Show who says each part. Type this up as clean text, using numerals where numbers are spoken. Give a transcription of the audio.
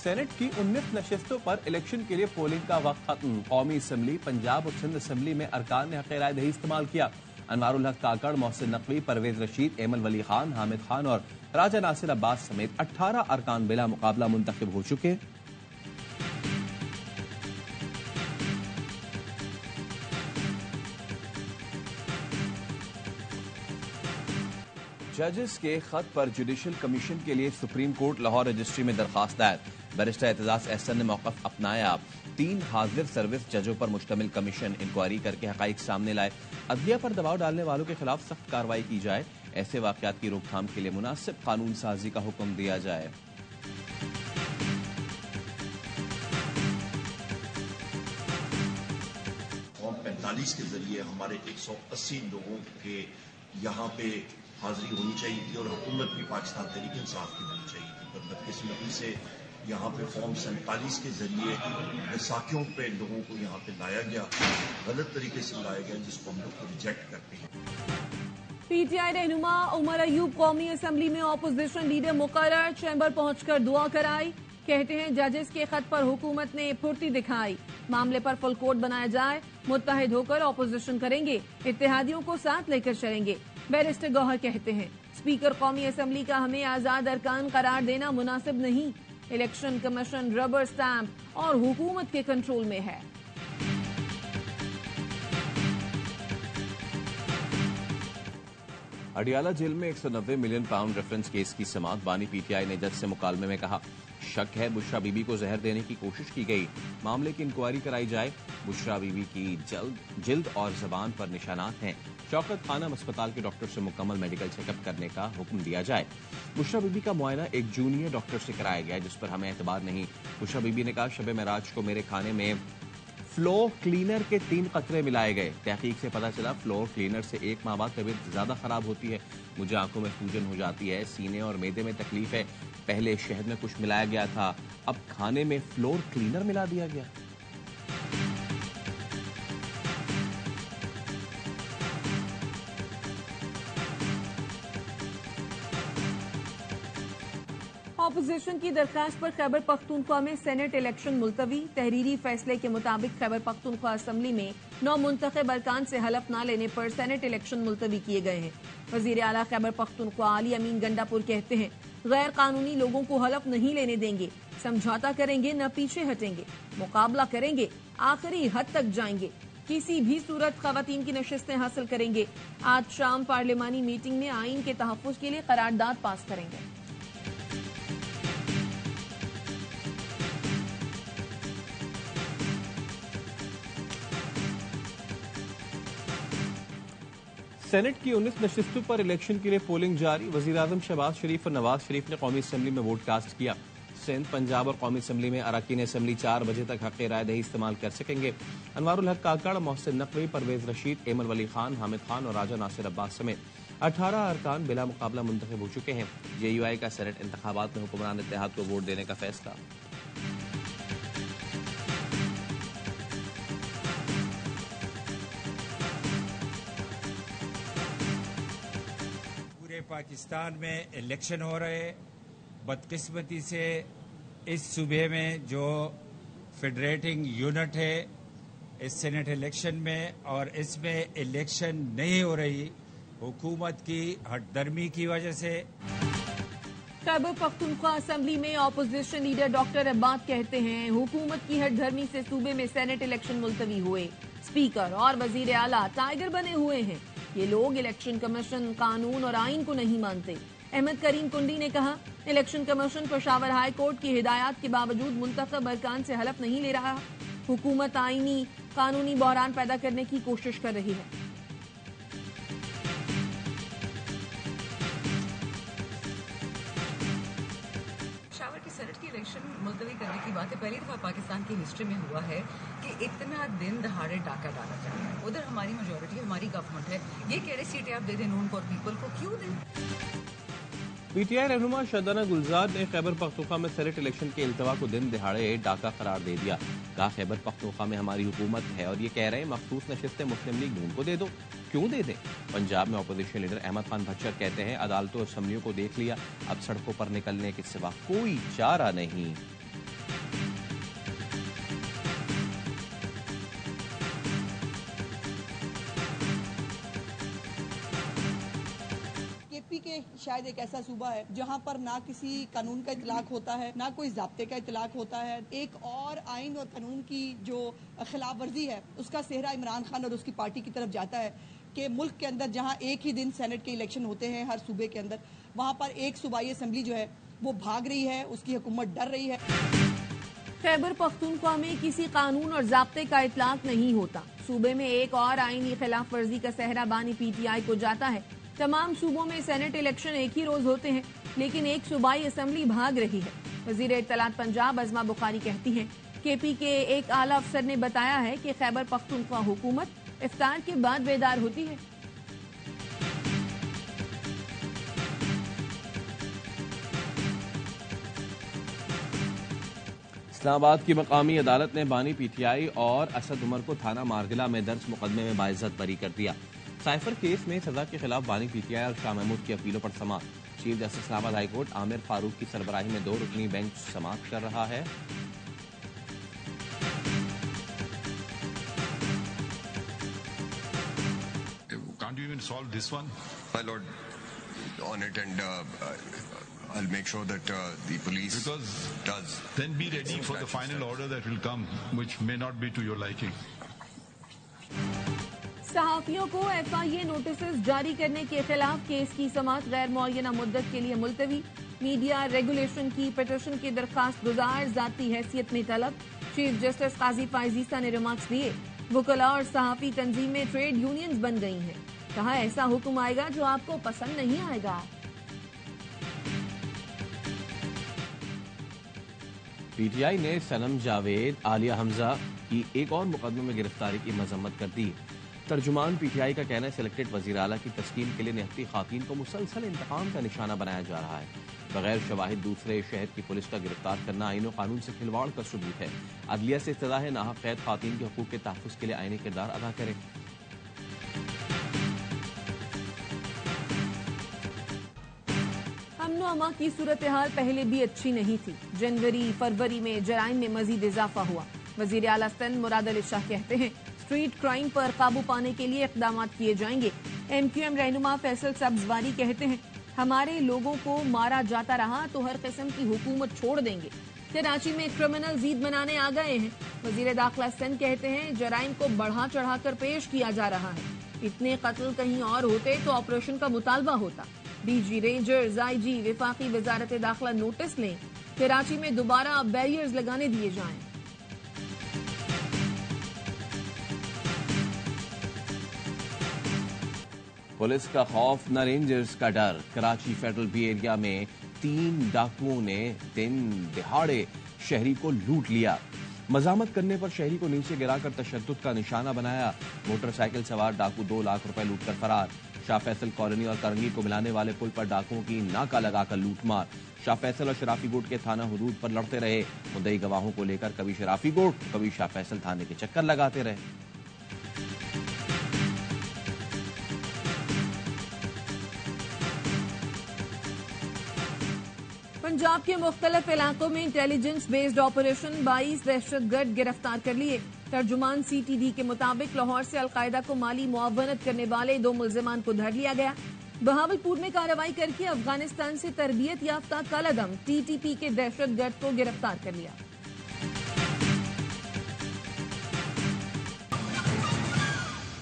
Speaker 1: Senate की 19 नशिस्तों पर election के लिए पोलिंग का वक्त खत्म। कौमी असम्बली, पंजाब और सिंध असम्बली में अरकान ने हक़ राय दही इस्तेमाल किया। अनवारुल हक काकड़, मोहसिन नकवी, परवेज रशीद, एमल वली खान, हामिद खान और राजा नासिर अब्बास समेत 18 अरकान बिला मुकाबला मुंतखब हो चुके। जजेस के खत पर जुडिशल कमीशन के लिए सुप्रीम कोर्ट लाहौर रजिस्ट्री में दरखास्त दायर। बैरिस्टर एतजाज एहसन ने मौक़िफ़ अपनाया। 3 हाजिर सर्विस जजों पर मुश्तमिल कमीशन इंक्वायरी करके हक़ाइक़ सामने लाए। अदलिया पर दबाव डालने वालों के खिलाफ सख्त कार्रवाई की जाए। ऐसे वाक़यात की रोकथाम के लिए मुनासिब कानून साजी का हुक्म दिया जाए।
Speaker 2: फॉर्म 45 के जरिए हमारे 180 लोगों के यहाँ पे हाजिरी होनी चाहिए थी और हुकूमत भी पाकिस्तान तहरीक इंसाफ की होनी चाहिए थी, पर बदकिस्मती से यहाँ पे फॉर्म 47 के जरिए बैसाखियों पे लोगों को यहाँ पे लाया गया, गलत तरीके से लाया गया, जिसको हम लोग रिजेक्ट करते हैं।
Speaker 3: पीटीआई रहनुमा उमर अयूब कौमी असम्बली में ऑपोजिशन लीडर मुकर्रर, चैम्बर पहुंचकर दुआ कराई। कहते हैं जजेस के खत पर हुकूमत ने फुर्ती दिखाई, मामले पर फुल कोर्ट बनाया जाए, मुत्तहिद होकर ऑपोजिशन करेंगे, इत्तेहादियों को साथ लेकर चलेंगे। बैरिस्टर गौहर कहते हैं स्पीकर कौमी असम्बली का हमें आजाद अरकान करार देना मुनासिब नहीं। इलेक्शन कमीशन रबर स्टैंप और हुकूमत के कंट्रोल में है।
Speaker 1: अडियाला जेल में 190 मिलियन पाउंड रेफरेंस केस की समाअत। बानी पीटीआई ने जज से मुकालमे में कहा, शक है बुशरा बीबी को जहर देने की कोशिश की गई, मामले की इंक्वायरी कराई जाए। बुशरा बीबी की जिल्द और जबान पर निशानात हैं। शौकत खानम अस्पताल के डॉक्टर से मुकम्मल मेडिकल चेकअप करने का हुक्म दिया जाए। बुशरा बीबी का मुआयना एक जूनियर डॉक्टर से कराया गया, जिस पर हमें एतबार नहीं। बुशरा बीबी ने कहा, शब मेराज को मेरे खाने में फ्लोर क्लीनर के 3 कतरे मिलाए गए। तहकीक से पता चला फ्लोर क्लीनर से 1 माह बाद तबीयत ज्यादा खराब होती है। मुझे आंखों में सूजन हो जाती है, सीने और मैदे में तकलीफ है। पहले शहद में कुछ मिलाया गया था, अब खाने में फ्लोर क्लीनर मिला दिया गया।
Speaker 3: ऑपोजिशन की दरखास्त पर खैबर पख्तूनख्वा में सेनेट इलेक्शन मुलतवी। तहरीरी फैसले के मुताबिक खैबर पख्तूनख्वा असम्बली में 9 मुंतखब अरकान से हलफ न लेने पर सेनेट इलेक्शन मुलतवी किए गए हैं। वजीर आला खैबर पख्तूनख्वा अली अमीन गंडापुर कहते हैं गैर कानूनी लोगों को हलफ नहीं लेने देंगे, समझौता करेंगे, न पीछे हटेंगे, मुकाबला करेंगे, आखिरी हद तक जाएंगे, किसी भी सूरत खवातीन की नशिस्तें हासिल करेंगे। आज शाम पार्लिमानी मीटिंग में आइन के तहफ्फुज के लिए करारदाद पास करेंगे।
Speaker 1: सेनेट की 19 नशिस्तों पर इलेक्शन के लिए पोलिंग जारी। वजीर आजम शहबाज शरीफ और नवाज शरीफ ने कौमी असम्बली में वोट कास्ट किया। सिंध, पंजाब और कौमी असम्बली में अरकान असम्बली 4 बजे तक हक़ राय दही इस्तेमाल कर सकेंगे। अनवारुल हक काकड़, मोहसिन नकवी, परवेज रशीद, एमल वली खान, हामिद खान और राजा नासिर अब्बास समेत 18 अरकान बिला मुकाबला मुंतखब हो चुके हैं। जेयूआई का सेनेट इंतखाबात में हुक्मरान इत्तेहाद को वोट देने का फैसला।
Speaker 4: पाकिस्तान में इलेक्शन हो रहे, बदकिस्मती से इस सूबे में जो फेडरेटिंग यूनिट है इस सेनेट इलेक्शन में, और इसमें इलेक्शन नहीं हो रही हुकूमत की हटदर्मी की वजह से।
Speaker 3: खैबर पख्तूनख्वा असम्बली में ऑपोजिशन लीडर डॉक्टर अब्बास कहते हैं हुकूमत की हटधर्मी से सूबे में सेनेट इलेक्शन मुलतवी हुए। स्पीकर और वजीर आला टाइगर बने हुए हैं। ये लोग इलेक्शन कमीशन, कानून और आइन को नहीं मानते। अहमद करीम कुंडी ने कहा, election commission Peshawar high court की हिदायत के बावजूद मुंतखब अरकान से हलफ नहीं ले रहा। हुकूमत आईनी कानूनी बहरान पैदा करने की कोशिश कर रही है।
Speaker 5: पेशावर की सेनेट की इलेक्शन मुलतवी करने की बात है पहली दफा पाकिस्तान की हिस्ट्री में हुआ है कि इतना दिन दहाड़े डाका डाला जा रहा है। उधर हमारी मेजोरिटी, हमारी गवर्नमेंट है, ये कह रहे सीटें आप दे दें नून फॉर पीपल को, क्यों दें?
Speaker 1: पीटीआई रहनुमा शदाना गुलजार ने खैबर पख्तूनख्वा में सेनेट इलेक्शन के इल्तवा को दिन दिहाड़े डाका करार दे दिया। कहा, खैबर पख्तूनख्वा में हमारी हुकूमत है और ये कह रहे हैं मखसूस नशिस्तें मुस्लिम लीग नून को दे दो, क्यों दे दें? पंजाब में अपोजिशन लीडर अहमद खान भच्चर कहते हैं अदालतों और असम्बलियों को देख लिया, अब सड़कों पर निकलने के सिवा कोई चारा नहीं।
Speaker 6: यूपी के शायद एक ऐसा सूबा है जहां पर ना किसी कानून का इतलाक होता है, ना कोई ज़ाब्ते का इतलाक होता है। एक और आइन और कानून की जो खिलाफ वर्जी है उसका सेहरा इमरान खान और उसकी पार्टी की तरफ जाता है कि मुल्क के अंदर जहां एक ही दिन सेनेट के इलेक्शन होते हैं हर सूबे के अंदर, वहां पर एक सूबाई असम्बली जो है वो भाग रही है, उसकी हुकूमत डर रही है।
Speaker 3: खैबर पख्तूनख्वा में किसी कानून और ज़ाब्ते का इतलाक नहीं होता। सूबे में एक और आईनी खिलाफ वर्जी का सेहरा बानी पीटीआई को जाता है। तमाम सूबों में सेनेट इलेक्शन एक ही रोज होते हैं, लेकिन एक सूबाई असम्बली भाग रही है। वजीर इत्तलात पंजाब अज़मा बुखारी कहती हैं केपी के एक आला अफसर ने बताया है कि खैबर पख्तूनख्वा हुकूमत इफ्तार के बाद बेदार होती है।
Speaker 1: इस्लामाबाद की मकामी अदालत ने बानी पीटीआई और असद उमर को थाना मारगिला में दर्ज मुकदमे में बाइज्जत बरी कर दिया। साइफर केस में सजा के खिलाफ बानी पीटीआई और शाह महमूद की अपीलों पर समाअत। Chief justice Islamabad high court Aamir Farooq की सरबराही में 2 रुकनी बेंच समाअत कर रहा है।
Speaker 7: Can't you even solve this one?
Speaker 8: My lord, on it, and I'll make sure that the police does.
Speaker 7: Then be ready for the final order that will come, which may not be to your liking.
Speaker 3: सहाफियों को FIA notice जारी करने के खिलाफ case की समाअत गैर मुअय्यना मुद्दत के लिए मुलतवी। मीडिया रेगुलेशन की पिटीशन की दरखास्त गुजार जाती हैसियत में तलब। चीफ जस्टिस काजी फायजीसा ने रिमार्क्स दिए वुकला और सहाफी तंजीमें ट्रेड यूनियंस बन गई हैं। कहा ऐसा हुक्म आएगा जो आपको पसंद नहीं आएगा।
Speaker 1: पीटीआई ने सनम जावेद, आलिया हमजा की एक और मुकदमे में गिरफ्तारी की मजम्मत कर दी। तर्जुमान पीटीआई का कहना है सिलेक्टेड वजीर आला की तस्कीन के लिए निहत्ती खातून को मुसलसल इंतकाम का निशाना बनाया जा रहा है। बगैर शवाहिद दूसरे शहर की पुलिस का गिरफ्तार करना आईन और कानून से खिलवाड़ का सबूत है। अदलिया से इस्तदा है नाहक कैद खातून के हकूक के तहफ़्फ़ुज़ के लिए आईनी किरदार अदा करे।
Speaker 3: अमनो अमा की सूरत हाल पहले भी अच्छी नहीं थी। जनवरी फरवरी में जराइम में मजीद इजाफा हुआ। वजीर आला सिंध मुराद अली शाह कहते हैं स्ट्रीट क्राइम पर काबू पाने के लिए इक़दाम किए जाएंगे। MQM रहनुमा फैसल सब्जवारी कहते हैं हमारे लोगों को मारा जाता रहा तो हर किस्म की हुकूमत छोड़ देंगे। कराची में क्रिमिनल ईद मनाने आ गए हैं। वजीर दाखिला सिंध कहते हैं जराइम को बढ़ा चढ़ाकर पेश किया जा रहा है। इतने कत्ल कहीं और होते तो ऑपरेशन का मुतालबा होता। DG रेंजर्स IG विफाकी वजारत दाखिला नोटिस लें। कराची में दोबारा बैरियर्स लगाने दिए जाएं।
Speaker 1: पुलिस का खौफ न रेंजर्स का डर। कराची फेडरल बी एरिया में 3 डाकुओं ने दिन दिहाड़े शहरी को लूट लिया। मजामत करने पर शहरी को नीचे गिराकर तशद्दुद का निशाना बनाया। मोटरसाइकिल सवार डाकू 2 लाख रुपए लूटकर फरार। शाह फैसल कॉलोनी और करंगी को मिलाने वाले पुल पर डाकुओं की नाका लगाकर लूटमार। शाह फैसल और शराफी गोट के थाना हुदूद पर लड़ते रहे। मुद्दई गवाहों को लेकर कभी शराफी गोट कभी शाह फैसल थाने के चक्कर लगाते रहे।
Speaker 3: पंजाब के मुख्तलिफ इलाकों में इंटेलिजेंस बेस्ड ऑपरेशन 22 दहशतगर्द गिरफ्तार कर लिए। तर्जुमान CTD के मुताबिक लाहौर से अलकायदा को माली मुआवनत करने वाले 2 मुल्जिमान को धर लिया गया। बहावलपुर में कार्रवाई करके अफगानिस्तान से तरबियत याफ्ता कलअदम TTP के दहशतगर्द को गिरफ्तार कर लिया।